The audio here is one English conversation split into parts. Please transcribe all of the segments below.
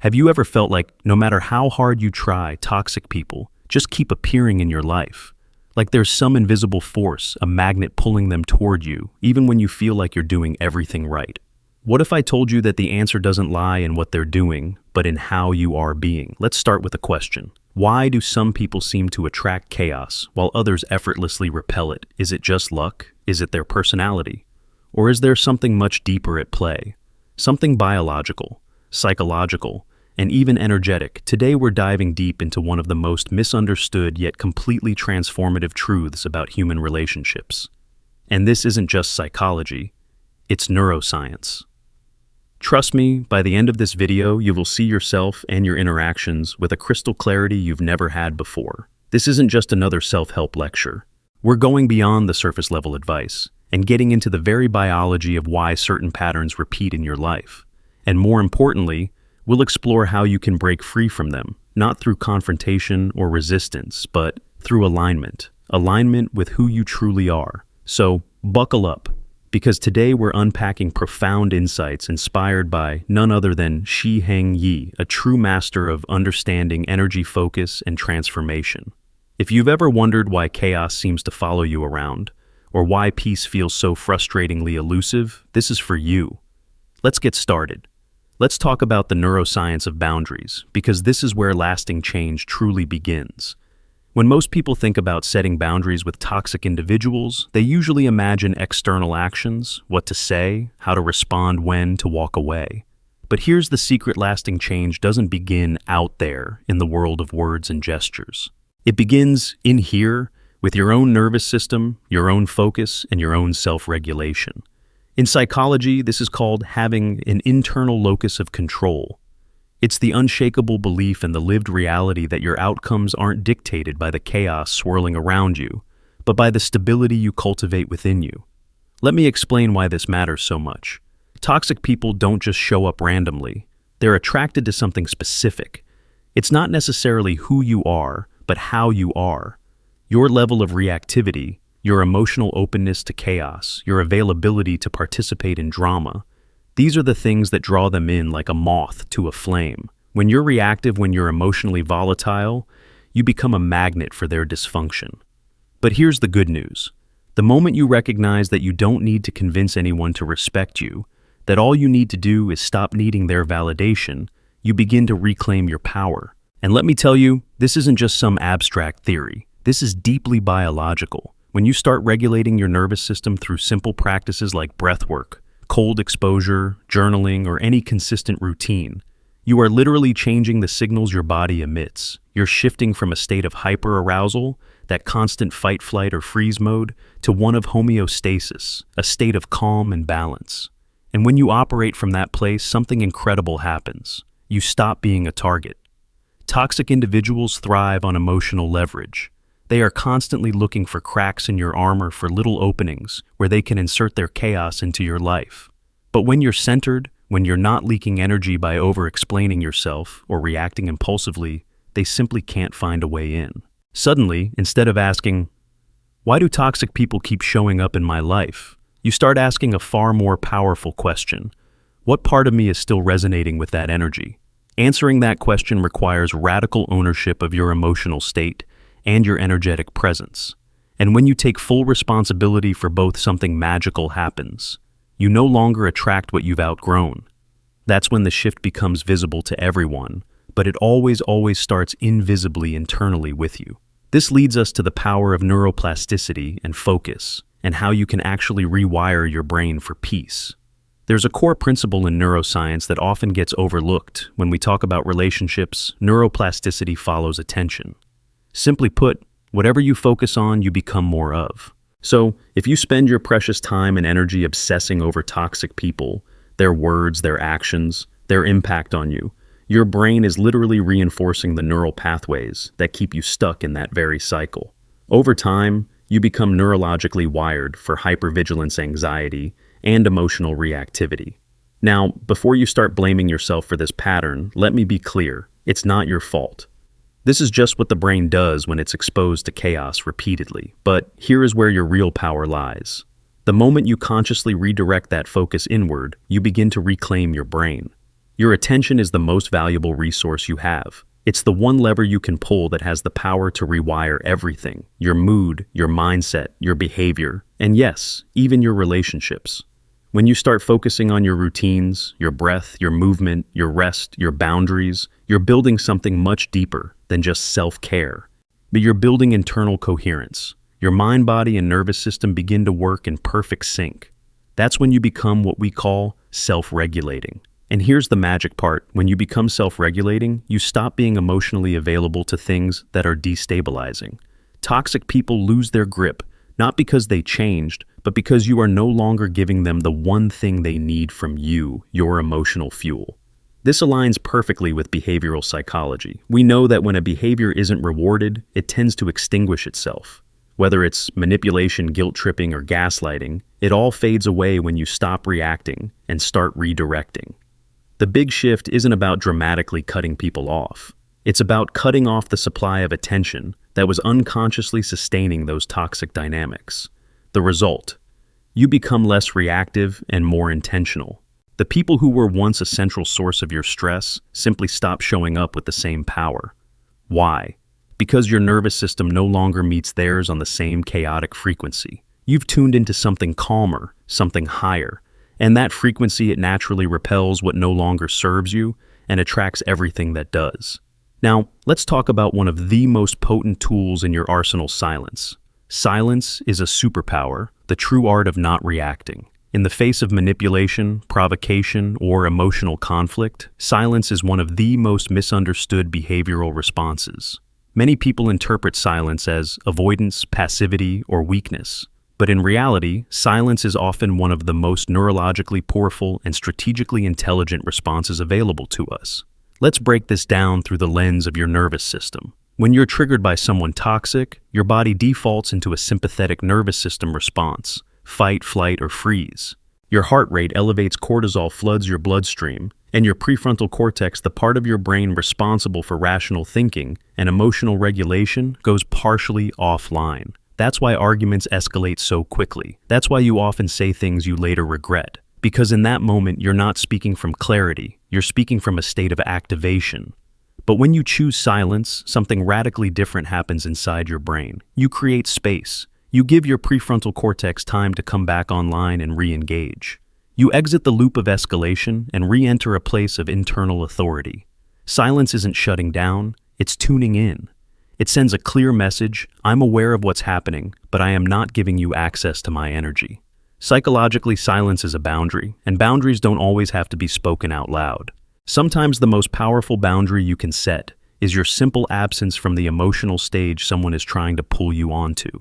Have you ever felt like no matter how hard you try, toxic people just keep appearing in your life? Like there's some invisible force, a magnet pulling them toward you, even when you feel like you're doing everything right. What if I told you that the answer doesn't lie in what they're doing, but in how you are being? Let's start with a question. Why do some people seem to attract chaos while others effortlessly repel it? Is it just luck? Is it their personality? Or is there something much deeper at play? Something biological, psychological, and even energetic. Today we're diving deep into one of the most misunderstood yet completely transformative truths about human relationships. And this isn't just psychology, it's neuroscience. Trust me, by the end of this video, you will see yourself and your interactions with a crystal clarity you've never had before. This isn't just another self-help lecture. We're going beyond the surface-level advice and getting into the very biology of why certain patterns repeat in your life. And more importantly, we'll explore how you can break free from them, not through confrontation or resistance, but through alignment. Alignment with who you truly are. So, buckle up, because today we're unpacking profound insights inspired by none other than Shi Heng Yi, a true master of understanding energy focus and transformation. If you've ever wondered why chaos seems to follow you around, or why peace feels so frustratingly elusive, this is for you. Let's get started. Let's talk about the neuroscience of boundaries, because this is where lasting change truly begins. When most people think about setting boundaries with toxic individuals, they usually imagine external actions, what to say, how to respond when to walk away. But here's the secret: lasting change doesn't begin out there in the world of words and gestures. It begins in here, with your own nervous system, your own focus, and your own self-regulation. In psychology, this is called having an internal locus of control. It's the unshakable belief in the lived reality that your outcomes aren't dictated by the chaos swirling around you, but by the stability you cultivate within you. Let me explain why this matters so much. Toxic people don't just show up randomly. They're attracted to something specific. It's not necessarily who you are, but how you are. Your level of reactivity, your emotional openness to chaos, your availability to participate in drama. These are the things that draw them in like a moth to a flame. When you're reactive, when you're emotionally volatile, you become a magnet for their dysfunction. But here's the good news. The moment you recognize that you don't need to convince anyone to respect you, that all you need to do is stop needing their validation, you begin to reclaim your power. And let me tell you, this isn't just some abstract theory. This is deeply biological. When you start regulating your nervous system through simple practices like breath work, cold exposure, journaling, or any consistent routine, you are literally changing the signals your body emits. You're shifting from a state of hyperarousal, that constant fight, flight, or freeze mode, to one of homeostasis, a state of calm and balance. And when you operate from that place, something incredible happens. You stop being a target. Toxic individuals thrive on emotional leverage. They are constantly looking for cracks in your armor, for little openings where they can insert their chaos into your life. But when you're centered, when you're not leaking energy by over-explaining yourself or reacting impulsively, they simply can't find a way in. Suddenly, instead of asking, "Why do toxic people keep showing up in my life?" you start asking a far more powerful question. What part of me is still resonating with that energy? Answering that question requires radical ownership of your emotional state and your energetic presence. And when you take full responsibility for both, something magical happens. You no longer attract what you've outgrown. That's when the shift becomes visible to everyone, but it always starts invisibly internally with you. This leads us to the power of neuroplasticity and focus, and how you can actually rewire your brain for peace. There's a core principle in neuroscience that often gets overlooked. When we talk about relationships, neuroplasticity follows attention. Simply put, whatever you focus on, you become more of. So, if you spend your precious time and energy obsessing over toxic people, their words, their actions, their impact on you, your brain is literally reinforcing the neural pathways that keep you stuck in that very cycle. Over time, you become neurologically wired for hypervigilance, anxiety, and emotional reactivity. Now, before you start blaming yourself for this pattern, let me be clear, it's not your fault. This is just what the brain does when it's exposed to chaos repeatedly. But here is where your real power lies. The moment you consciously redirect that focus inward, you begin to reclaim your brain. Your attention is the most valuable resource you have. It's the one lever you can pull that has the power to rewire everything: your mood, your mindset, your behavior, and yes, even your relationships. When you start focusing on your routines, your breath, your movement, your rest, your boundaries, you're building something much deeper than just self-care. But you're building internal coherence. Your mind, body, and nervous system begin to work in perfect sync. That's when you become what we call self-regulating. And here's the magic part: when you become self-regulating, you stop being emotionally available to things that are destabilizing. Toxic people lose their grip, not because they changed, but because you are no longer giving them the one thing they need from you, your emotional fuel. This aligns perfectly with behavioral psychology. We know that when a behavior isn't rewarded, it tends to extinguish itself. Whether it's manipulation, guilt-tripping, or gaslighting, it all fades away when you stop reacting and start redirecting. The big shift isn't about dramatically cutting people off. It's about cutting off the supply of attention that was unconsciously sustaining those toxic dynamics. The result: you become less reactive and more intentional. The people who were once a central source of your stress simply stop showing up with the same power. Why? Because your nervous system no longer meets theirs on the same chaotic frequency. You've tuned into something calmer, something higher, and that frequency, it naturally repels what no longer serves you and attracts everything that does. Now, let's talk about one of the most potent tools in your arsenal: silence. Silence is a superpower, the true art of not reacting. In the face of manipulation, provocation, or emotional conflict, silence is one of the most misunderstood behavioral responses. Many people interpret silence as avoidance, passivity, or weakness. But in reality, silence is often one of the most neurologically powerful and strategically intelligent responses available to us. Let's break this down through the lens of your nervous system. When you're triggered by someone toxic, your body defaults into a sympathetic nervous system response: fight, flight, or freeze. Your heart rate elevates, cortisol floods your bloodstream, and your prefrontal cortex, the part of your brain responsible for rational thinking and emotional regulation, goes partially offline. That's why arguments escalate so quickly. That's why you often say things you later regret. Because in that moment, you're not speaking from clarity, you're speaking from a state of activation. But when you choose silence, something radically different happens inside your brain. You create space. You give your prefrontal cortex time to come back online and re-engage. You exit the loop of escalation and re-enter a place of internal authority. Silence isn't shutting down, it's tuning in. It sends a clear message: I'm aware of what's happening, but I am not giving you access to my energy. Psychologically, silence is a boundary, and boundaries don't always have to be spoken out loud. Sometimes the most powerful boundary you can set is your simple absence from the emotional stage someone is trying to pull you onto.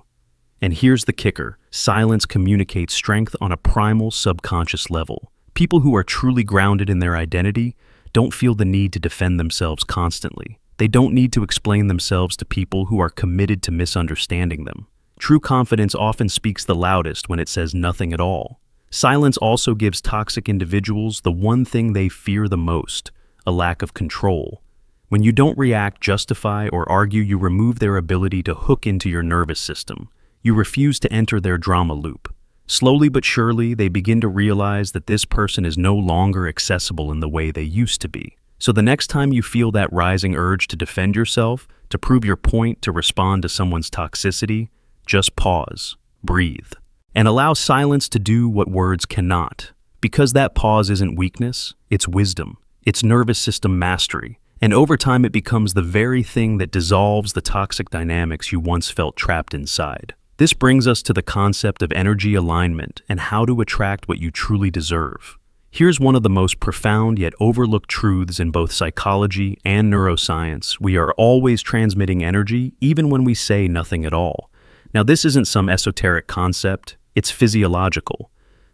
And here's the kicker: silence communicates strength on a primal subconscious level. People who are truly grounded in their identity don't feel the need to defend themselves constantly. They don't need to explain themselves to people who are committed to misunderstanding them. True confidence often speaks the loudest when it says nothing at all. Silence also gives toxic individuals the one thing they fear the most: a lack of control. When you don't react, justify, or argue, you remove their ability to hook into your nervous system. You refuse to enter their drama loop. Slowly but surely, they begin to realize that this person is no longer accessible in the way they used to be. So the next time you feel that rising urge to defend yourself, to prove your point, to respond to someone's toxicity, just pause, breathe, and allow silence to do what words cannot. Because that pause isn't weakness, it's wisdom. It's nervous system mastery. And over time, it becomes the very thing that dissolves the toxic dynamics you once felt trapped inside. This brings us to the concept of energy alignment and how to attract what you truly deserve. Here's one of the most profound yet overlooked truths in both psychology and neuroscience: we are always transmitting energy, even when we say nothing at all. Now, this isn't some esoteric concept, it's physiological.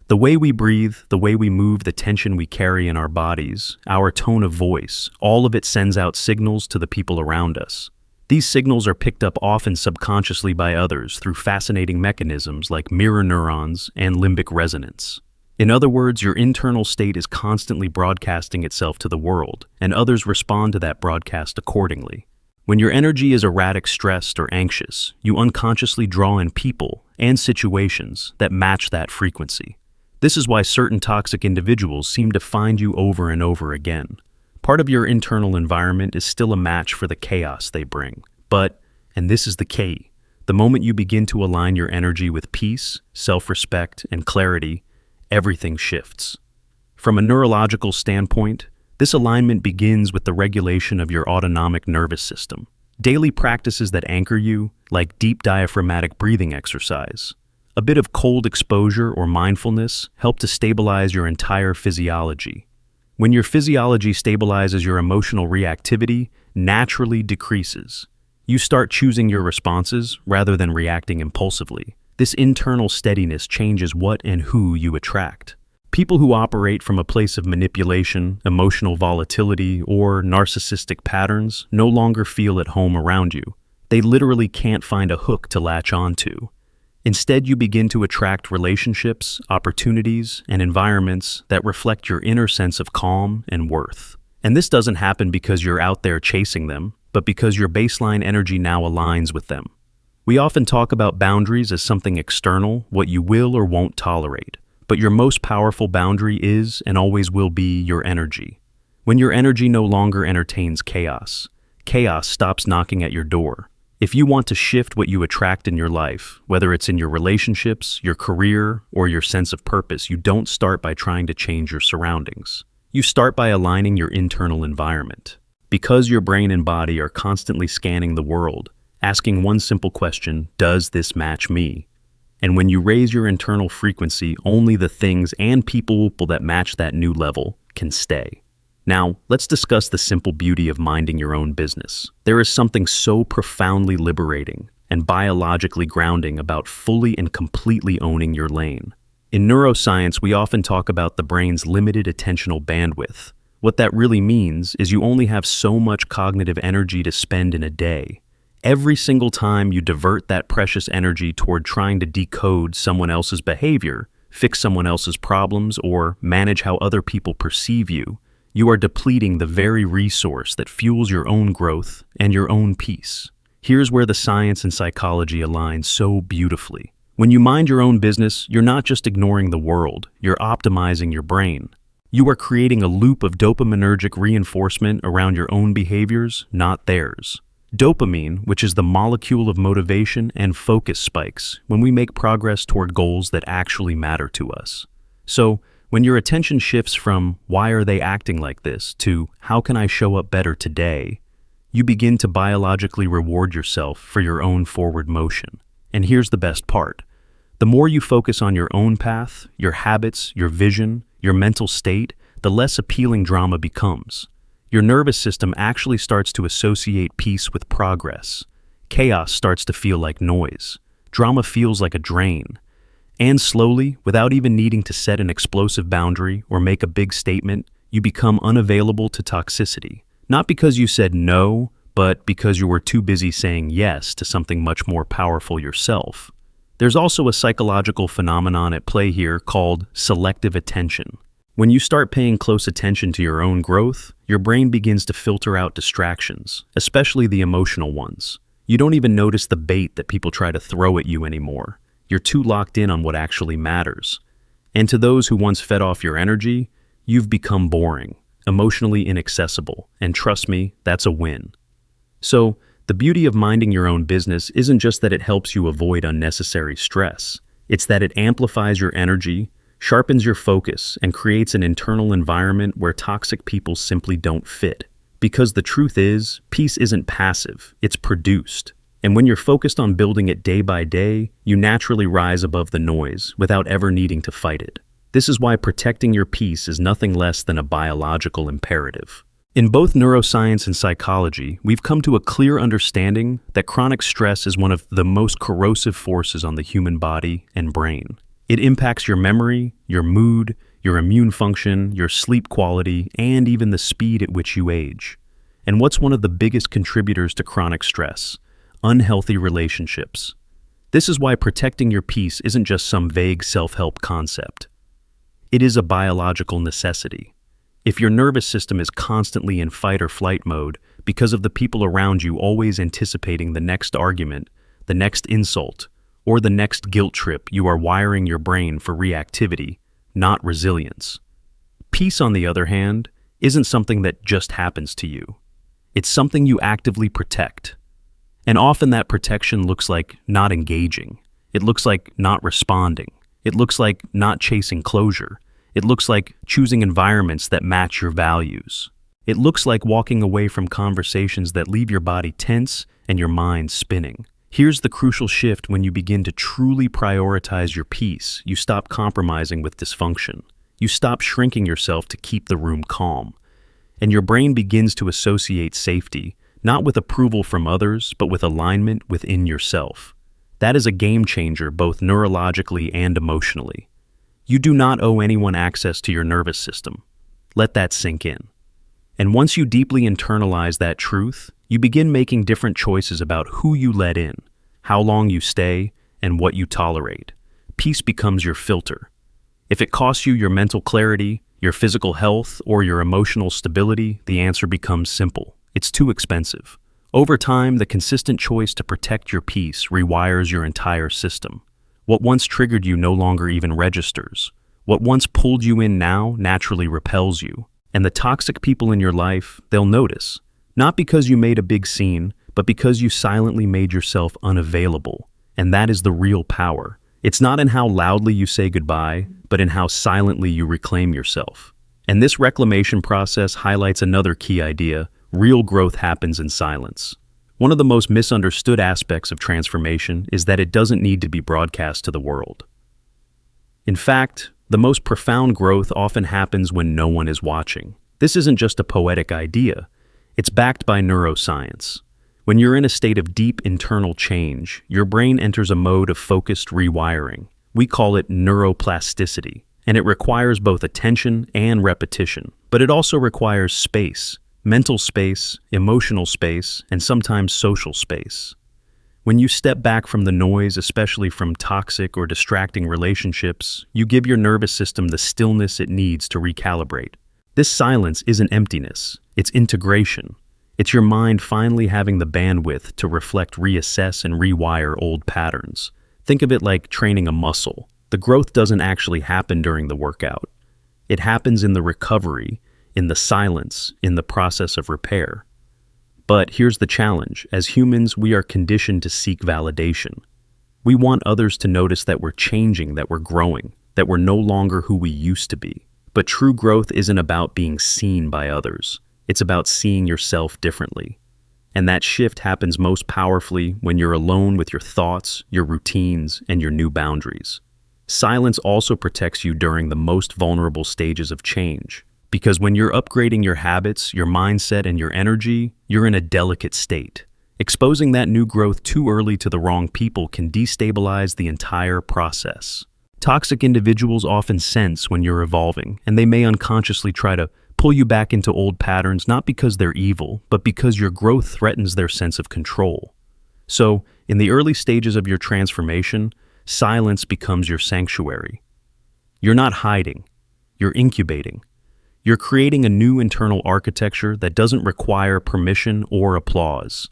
The way we breathe, the way we move, the tension we carry in our bodies, our tone of voice, all of it sends out signals to the people around us. These signals are picked up often subconsciously by others through fascinating mechanisms like mirror neurons and limbic resonance. In other words, your internal state is constantly broadcasting itself to the world, and others respond to that broadcast accordingly. When your energy is erratic, stressed, or anxious, you unconsciously draw in people and situations that match that frequency. This is why certain toxic individuals seem to find you over and over again. Part of your internal environment is still a match for the chaos they bring. But, and this is the key, the moment you begin to align your energy with peace, self-respect, and clarity, everything shifts. From a neurological standpoint, this alignment begins with the regulation of your autonomic nervous system. Daily practices that anchor you, like deep diaphragmatic breathing exercise, a bit of cold exposure or mindfulness, help to stabilize your entire physiology. When your physiology stabilizes, your emotional reactivity naturally decreases. You start choosing your responses rather than reacting impulsively. This internal steadiness changes what and who you attract. People who operate from a place of manipulation, emotional volatility, or narcissistic patterns no longer feel at home around you. They literally can't find a hook to latch onto. Instead, you begin to attract relationships, opportunities, and environments that reflect your inner sense of calm and worth. And this doesn't happen because you're out there chasing them, but because your baseline energy now aligns with them. We often talk about boundaries as something external, what you will or won't tolerate. But your most powerful boundary is and always will be your energy. When your energy no longer entertains chaos, chaos stops knocking at your door. If you want to shift what you attract in your life, whether it's in your relationships, your career, or your sense of purpose, you don't start by trying to change your surroundings. You start by aligning your internal environment. Because your brain and body are constantly scanning the world, asking one simple question, does this match me? And when you raise your internal frequency, only the things and people that match that new level can stay. Now, let's discuss the simple beauty of minding your own business. There is something so profoundly liberating and biologically grounding about fully and completely owning your lane. In neuroscience, we often talk about the brain's limited attentional bandwidth. What that really means is you only have so much cognitive energy to spend in a day. Every single time you divert that precious energy toward trying to decode someone else's behavior, fix someone else's problems, or manage how other people perceive you, you are depleting the very resource that fuels your own growth and your own peace. Here's where the science and psychology align so beautifully. When you mind your own business, you're not just ignoring the world, you're optimizing your brain. You are creating a loop of dopaminergic reinforcement around your own behaviors, not theirs. Dopamine, which is the molecule of motivation and focus, spikes when we make progress toward goals that actually matter to us. So, when your attention shifts from "why are they acting like this" to "how can I show up better today," you begin to biologically reward yourself for your own forward motion. And here's the best part. The more you focus on your own path, your habits, your vision, your mental state, the less appealing drama becomes. Your nervous system actually starts to associate peace with progress. Chaos starts to feel like noise. Drama feels like a drain. And slowly, without even needing to set an explosive boundary or make a big statement, you become unavailable to toxicity. Not because you said no, but because you were too busy saying yes to something much more powerful yourself. There's also a psychological phenomenon at play here called selective attention. When you start paying close attention to your own growth, your brain begins to filter out distractions, especially the emotional ones. You don't even notice the bait that people try to throw at you anymore. You're too locked in on what actually matters. And to those who once fed off your energy, you've become boring, emotionally inaccessible, and trust me, that's a win. So, the beauty of minding your own business isn't just that it helps you avoid unnecessary stress. It's that it amplifies your energy, sharpens your focus, and creates an internal environment where toxic people simply don't fit. Because the truth is, peace isn't passive, it's produced. And when you're focused on building it day by day, you naturally rise above the noise without ever needing to fight it. This is why protecting your peace is nothing less than a biological imperative. In both neuroscience and psychology, we've come to a clear understanding that chronic stress is one of the most corrosive forces on the human body and brain. It impacts your memory, your mood, your immune function, your sleep quality, and even the speed at which you age. And what's one of the biggest contributors to chronic stress? Unhealthy relationships. This is why protecting your peace isn't just some vague self-help concept. It is a biological necessity. If your nervous system is constantly in fight or flight mode because of the people around you always anticipating the next argument, the next insult, or the next guilt trip, you are wiring your brain for reactivity, not resilience. Peace, on the other hand, isn't something that just happens to you. It's something you actively protect. And often that protection looks like not engaging. It looks like not responding. It looks like not chasing closure. It looks like choosing environments that match your values. It looks like walking away from conversations that leave your body tense and your mind spinning. Here's the crucial shift: when you begin to truly prioritize your peace, you stop compromising with dysfunction. You stop shrinking yourself to keep the room calm. And your brain begins to associate safety, not with approval from others, but with alignment within yourself. That is a game changer, both neurologically and emotionally. You do not owe anyone access to your nervous system. Let that sink in. And once you deeply internalize that truth, you begin making different choices about who you let in, how long you stay, and what you tolerate. Peace becomes your filter. If it costs you your mental clarity, your physical health, or your emotional stability, the answer becomes simple. It's too expensive. Over time, the consistent choice to protect your peace rewires your entire system. What once triggered you no longer even registers. What once pulled you in now naturally repels you. And the toxic people in your life, they'll notice. Not because you made a big scene, but because you silently made yourself unavailable. And that is the real power. It's not in how loudly you say goodbye, but in how silently you reclaim yourself. And this reclamation process highlights another key idea: real growth happens in silence. One of the most misunderstood aspects of transformation is that it doesn't need to be broadcast to the world. In fact, the most profound growth often happens when no one is watching. This isn't just a poetic idea. It's backed by neuroscience. When you're in a state of deep internal change, your brain enters a mode of focused rewiring. We call it neuroplasticity, and it requires both attention and repetition. But it also requires space, mental space, emotional space, and sometimes social space. When you step back from the noise, especially from toxic or distracting relationships, you give your nervous system the stillness it needs to recalibrate. This silence isn't emptiness, it's integration. It's your mind finally having the bandwidth to reflect, reassess, and rewire old patterns. Think of it like training a muscle. The growth doesn't actually happen during the workout. It happens in the recovery, in the silence, in the process of repair. But here's the challenge. As humans, we are conditioned to seek validation. We want others to notice that we're changing, that we're growing, that we're no longer who we used to be. But true growth isn't about being seen by others. It's about seeing yourself differently. And that shift happens most powerfully when you're alone with your thoughts, your routines, and your new boundaries. Silence also protects you during the most vulnerable stages of change. Because when you're upgrading your habits, your mindset, and your energy, you're in a delicate state. Exposing that new growth too early to the wrong people can destabilize the entire process. Toxic individuals often sense when you're evolving, and they may unconsciously try to pull you back into old patterns, not because they're evil, but because your growth threatens their sense of control. So, in the early stages of your transformation, silence becomes your sanctuary. You're not hiding, you're incubating. You're creating a new internal architecture that doesn't require permission or applause.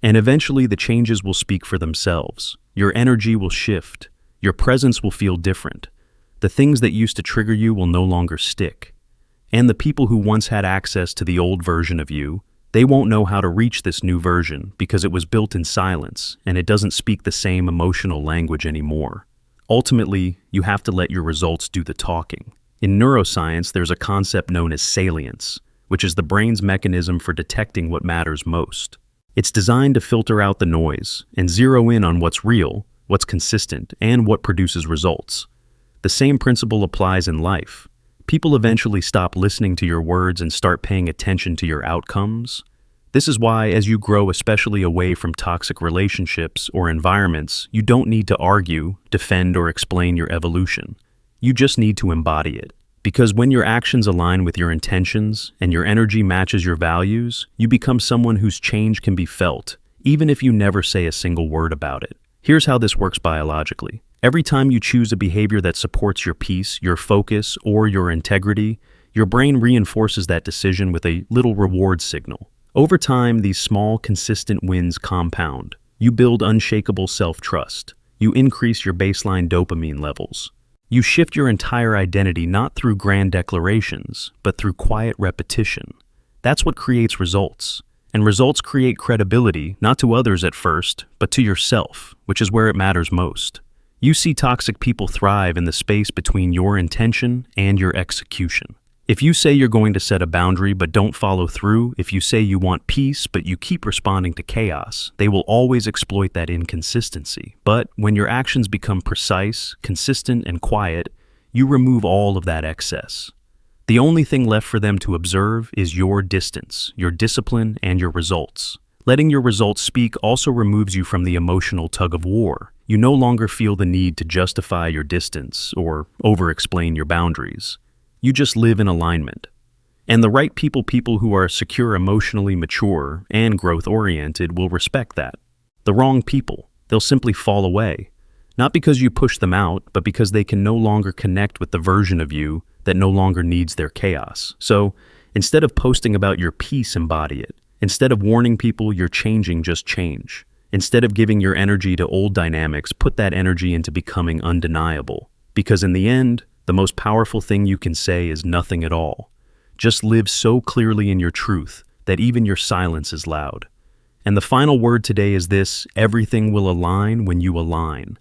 And eventually the changes will speak for themselves. Your energy will shift. Your presence will feel different. The things that used to trigger you will no longer stick. And the people who once had access to the old version of you, they won't know how to reach this new version because it was built in silence and it doesn't speak the same emotional language anymore. Ultimately, you have to let your results do the talking. In neuroscience, there's a concept known as salience, which is the brain's mechanism for detecting what matters most. It's designed to filter out the noise and zero in on what's real, what's consistent, and what produces results. The same principle applies in life. People eventually stop listening to your words and start paying attention to your outcomes. This is why, as you grow, especially away from toxic relationships or environments, you don't need to argue, defend, or explain your evolution. You just need to embody it. Because when your actions align with your intentions and your energy matches your values, you become someone whose change can be felt, even if you never say a single word about it. Here's how this works biologically. Every time you choose a behavior that supports your peace, your focus, or your integrity, your brain reinforces that decision with a little reward signal. Over time, these small, consistent wins compound. You build unshakable self-trust. You increase your baseline dopamine levels. You shift your entire identity not through grand declarations, but through quiet repetition. That's what creates results. And results create credibility, not to others at first, but to yourself, which is where it matters most. You see toxic people thrive in the space between your intention and your execution. If you say you're going to set a boundary but don't follow through, if you say you want peace but you keep responding to chaos, they will always exploit that inconsistency. But when your actions become precise, consistent, and quiet, you remove all of that excess. The only thing left for them to observe is your distance, your discipline, and your results. Letting your results speak also removes you from the emotional tug-of-war. You no longer feel the need to justify your distance or over-explain your boundaries. You just live in alignment. And the right people who are secure, emotionally mature, and growth-oriented will respect that. The wrong people, they'll simply fall away. Not because you push them out, but because they can no longer connect with the version of you that no longer needs their chaos. So, instead of posting about your peace, embody it. Instead of warning people you're changing, just change. Instead of giving your energy to old dynamics, put that energy into becoming undeniable. Because in the end, the most powerful thing you can say is nothing at all. Just live so clearly in your truth that even your silence is loud. And the final word today is this: everything will align when you align.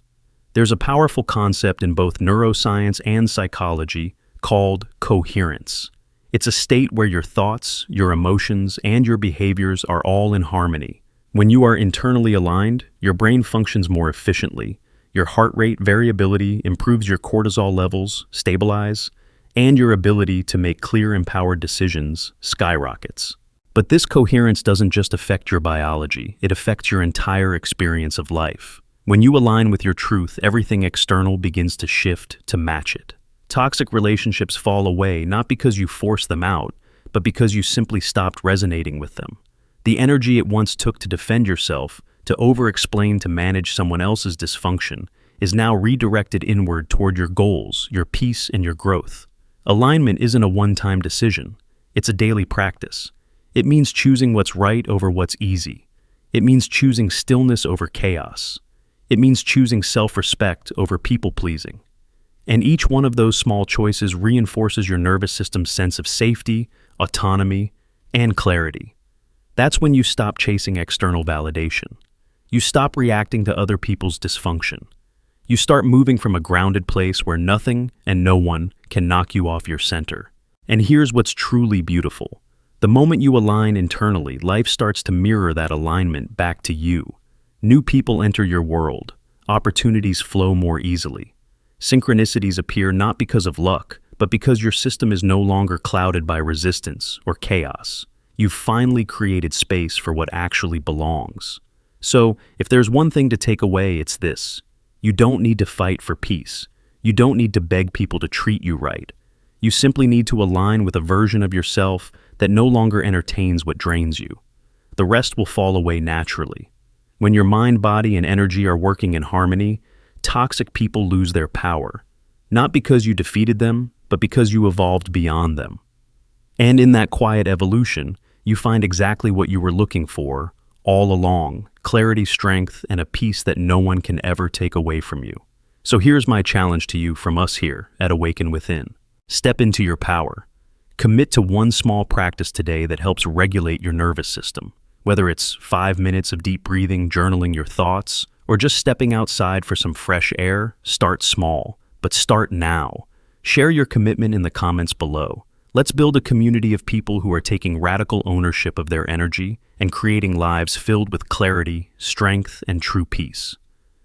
There's a powerful concept in both neuroscience and psychology called coherence. It's a state where your thoughts, your emotions, and your behaviors are all in harmony. When you are internally aligned, your brain functions more efficiently. Your heart rate variability improves, your cortisol levels stabilize, and your ability to make clear, empowered decisions skyrockets. But this coherence doesn't just affect your biology, it affects your entire experience of life. When you align with your truth, everything external begins to shift to match it. Toxic relationships fall away not because you forced them out, but because you simply stopped resonating with them. The energy it once took to defend yourself, to over-explain, to manage someone else's dysfunction, is now redirected inward toward your goals, your peace, and your growth. Alignment isn't a one-time decision. It's a daily practice. It means choosing what's right over what's easy. It means choosing stillness over chaos. It means choosing self-respect over people-pleasing. And each one of those small choices reinforces your nervous system's sense of safety, autonomy, and clarity. That's when you stop chasing external validation. You stop reacting to other people's dysfunction. You start moving from a grounded place where nothing and no one can knock you off your center. And here's what's truly beautiful. The moment you align internally, life starts to mirror that alignment back to you. New people enter your world. Opportunities flow more easily. Synchronicities appear not because of luck, but because your system is no longer clouded by resistance or chaos. You've finally created space for what actually belongs. So, if there's one thing to take away, it's this. You don't need to fight for peace. You don't need to beg people to treat you right. You simply need to align with a version of yourself that no longer entertains what drains you. The rest will fall away naturally. When your mind, body, and energy are working in harmony, toxic people lose their power. Not because you defeated them, but because you evolved beyond them. And in that quiet evolution, you find exactly what you were looking for all along: clarity, strength, and a peace that no one can ever take away from you. So here's my challenge to you from us here at Awaken Within. Step into your power. Commit to one small practice today that helps regulate your nervous system. Whether it's 5 minutes of deep breathing, journaling your thoughts, or just stepping outside for some fresh air, start small, but start now. Share your commitment in the comments below. Let's build a community of people who are taking radical ownership of their energy and creating lives filled with clarity, strength, and true peace.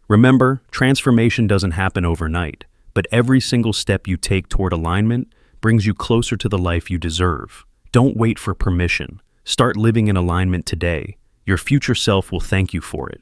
Remember, transformation doesn't happen overnight, but every single step you take toward alignment brings you closer to the life you deserve. Don't wait for permission. Start living in alignment today. Your future self will thank you for it.